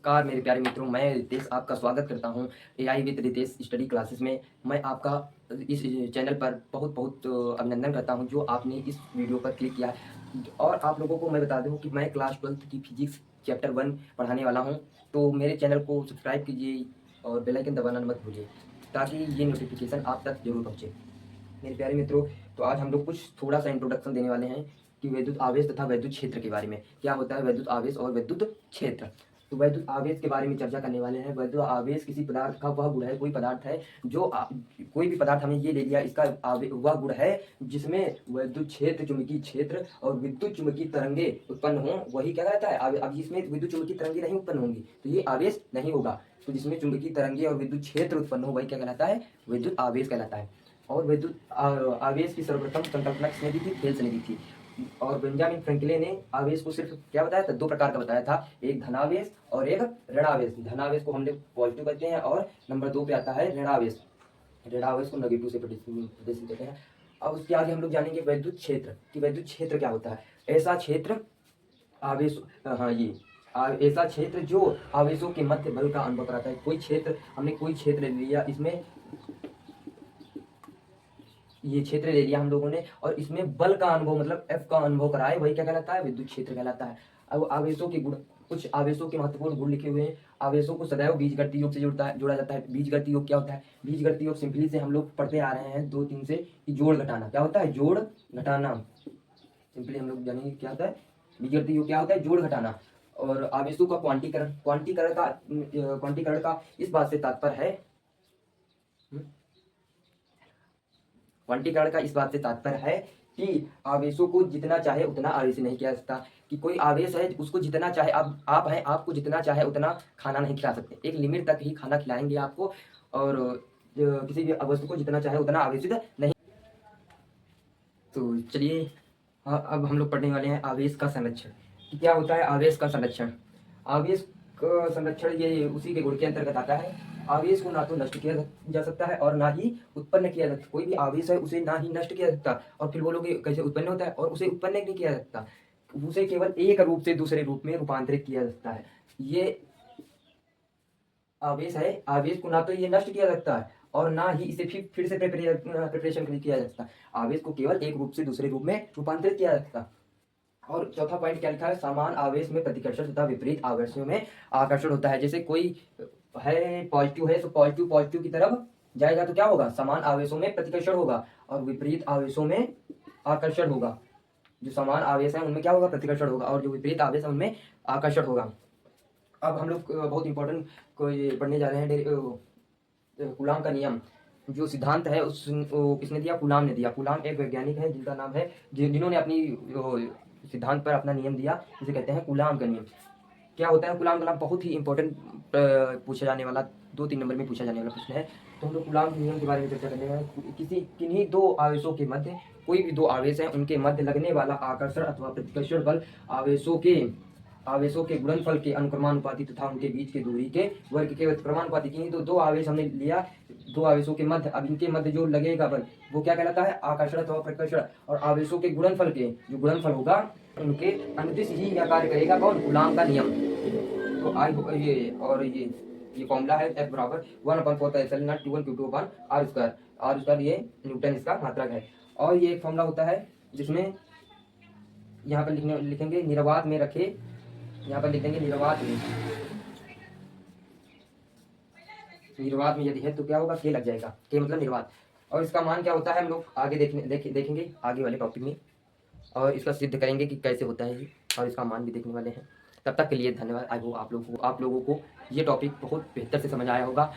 नमस्कार मेरे प्यारे मित्रों, मैं रितेश आपका स्वागत करता हूं AI with Ritesh study classes में। मैं आपका इस चैनल पर बहुत बहुत अभिनंदन करता हूं जो आपने इस वीडियो पर क्लिक किया है। और आप लोगों को मैं बता दूं कि मैं क्लास 12th की फिजिक्स चैप्टर 1 पढ़ाने वाला हूं। तो मेरे चैनल को सब्सक्राइब कीजिए और बेल आइकन दबाना मत भूलिए ताकि ये नोटिफिकेशन आप तक जरूर पहुँचे। मेरे प्यारे मित्रों, तो आज हम लोग कुछ थोड़ा सा इंट्रोडक्शन देने वाले हैं कि वैद्युत आवेश तथा वैद्युत क्षेत्र के बारे में। क्या होता है वैद्युत आवेश और वैद्युत क्षेत्र। तो वैद्युत आवेश के बारे में चर्चा करने वाले हैं। वैद्युत आवेश किसी पदार्थ का वह गुण है, कोई पदार्थ है जो कोई भी पदार्थ हमने ये ले लिया, इसका वह गुण है जिसमें वैद्युत क्षेत्र, चुंबकीय क्षेत्र और विद्युत चुंबकीय तरंगे उत्पन्न हो, वही क्या कहता है। अब इसमें विद्युत चुंबकीय तरंगे नहीं उत्पन्न होंगी तो ये आवेश नहीं होगा। तो जिसमें चुंबकीय तरंगे और विद्युत क्षेत्र उत्पन्न हो वही क्या कहलाता है, विद्युत आवेश कहलाता है। और विद्युत आवेश की सर्वप्रथम संकल्पना किसने दी थी, थेल्स ने दी थी। और बेंजामिन फ्रैंकलिन ने आवेश को सिर्फ क्या बताया था, दो प्रकार का बताया था, एक धनावेश और एक ऋणावेश। धनावेश को हम लोग पॉजिटिव कहते हैं और नंबर 2 पे आता है ऋणावेश। ऋणावेश को नेगेटिव से प्रदर्शित करते हैं। अब उसके आगे हम लोग जानेंगे वैद्युत क्षेत्र कि वैद्युत क्षेत्र क्या होता है। ऐसा क्षेत्र आवेश, हाँ ये ऐसा क्षेत्र जो आवेशों के मध्य बल का अनुभव कराता है। कोई क्षेत्र, हमने कोई क्षेत्र ले लिया, इसमें ये क्षेत्र ले लिया हम लोगों ने और इसमें बल का अनुभव मतलब एफ का अनुभव कराए, वही क्या कहलाता है, विद्युत क्षेत्र कहलाता है। अब आवेशों के गुण, कुछ आवेशों के महत्वपूर्ण गुण लिखे हुए हैं। आवेशों को सदैव बीजगणितीय योग से जोड़ा जाता है। बीजगणितीय योग क्या होता है, बीजगणितीय योग सिंपली से हम लोग पढ़ते आ रहे हैं 2-3 से कि जोड़ घटाना। क्या होता है, जोड़ घटाना। सिंपली हम लोग जानेंगे क्या होता है, बीजगणितीय योग क्या होता है, जोड़ घटाना। और आवेशों का क्वांटीकरण, क्वांटीकरण का इस बात से तात्पर्य है, क्वांटीकरण का इस बात से तात्पर्य है कि आवेशों को जितना चाहे उतना आवेश नहीं किया जा सकता। कि कोई आवेश है उसको जितना चाहे, आप हैं, आपको जितना चाहे उतना खाना नहीं खिला सकते, एक लिमिट तक ही खाना खिलाएंगे आपको। और किसी भी वस्तु को जितना चाहे उतना आवेशित नहीं। तो चलिए, हाँ, अब हम लोग पढ़ने वाले हैं आवेश का संरक्षण कि क्या होता है आवेश का संरक्षण। आवेश का संरक्षण ये उसी के गुण के अंतर्गत आता है। आवेश को ना तो नष्ट किया जा सकता है और ना ही उत्पन्न किया जा सकता। कोई भी आवेश है उसे ना ही नष्ट किया जा सकता, और फिर बोलोगे कैसे उत्पन्न होता है, और उसे उत्पन्न नहीं किया जा सकता, उसे केवल एक रूप से दूसरे रूप में रूपांतरित किया जा सकता है। ये आवेश है, आवेश को ना तो ये नष्ट किया जा सकता है और ना ही इसे फिर से प्रिपरेशन किया जा सकता। आवेश को केवल एक रूप से दूसरे रूप में रूपांतरित किया जा सकता। और चौथा पॉइंट क्या लिखा है, समान आवेश में प्रतिकर्षण तथा विपरीत आवेशों में आकर्षण होता है। जैसे कोई है पॉजिटिव है तो पॉजिटिव पॉजिटिव की तरफ जाएगा तो क्या होगा, समान आवेशों में प्रतिकर्षण होगा और विपरीत आवेशों में आकर्षण होगा। जो समान आवेश है उनमें क्या होगा, प्रतिकर्षण होगा, और जो विपरीत आवेश है उनमें आकर्षण होगा। अब हम लोग बहुत इंपॉर्टेंट को ये पढ़ने जा रहे हैं, कूलाम का नियम। जो सिद्धांत है उस किसने दिया, कूलाम ने दिया। कूलाम एक वैज्ञानिक है जिनका नाम है, जिन्होंने अपनी सिद्धांत पर अपना नियम दिया, जिसे कहते हैं कूलाम का नियम। क्या होता है कूलाम का नियम, बहुत ही इंपॉर्टेंट पूछा जाने वाला, 2-3 नंबर में पूछा जाने वाला प्रश्न है। तो हम लोग कूलाम के नियम के बारे में चर्चा करने में, किसी किन्हीं दो आवेशों के मध्य, कोई भी दो आवेश हैं उनके मध्य लगने वाला आकर्षण अथवा प्रतिकर्षण बल आवेशों के गुणनफल के अनुक्रमानुपाती तथा उनके बीच के दूरी के वर्ग के क्रमानुपाती। किन्हीं दो आवेश हमने लिया, दो आवेशों के मध्य, अब इनके मध्य जो लगेगा बल वो क्या कहलाता है, आकर्षण अथवा प्रतिकर्षण। और आवेशों के गुणनफल के जो गुणनफल होगा उनके अनुदिश ही यह कार्य करेगा, कौन, कूलाम का नियम। तो ये फॉर्मूला है F बराबर 1/4 T1 Q2 R square. R square ये न्यूटन इसका मात्रक है। और ये एक फॉर्मूला होता है जिसमें यहाँ पर लिखेंगे निर्वात में रखे, यहाँ पर लिख देंगे निर्वात में, निर्वात में यदि है तो क्या होगा, के लग जाएगा, के मतलब निर्वात। और इसका मान क्या होता है हम लोग आगे देखेंगे आगे वाले टॉपिक में, और इसका सिद्ध करेंगे कि कैसे होता है ये, और इसका मान भी देखने वाले हैं। तब तक के लिए धन्यवाद। आई होप आप लोगों को ये टॉपिक बहुत बेहतर से समझ आया होगा।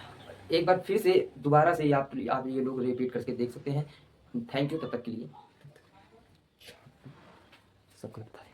एक बार फिर से दोबारा से आप ये लोग रिपीट करके देख सकते हैं। थैंक यू, तब तक के लिए सबको लगता है।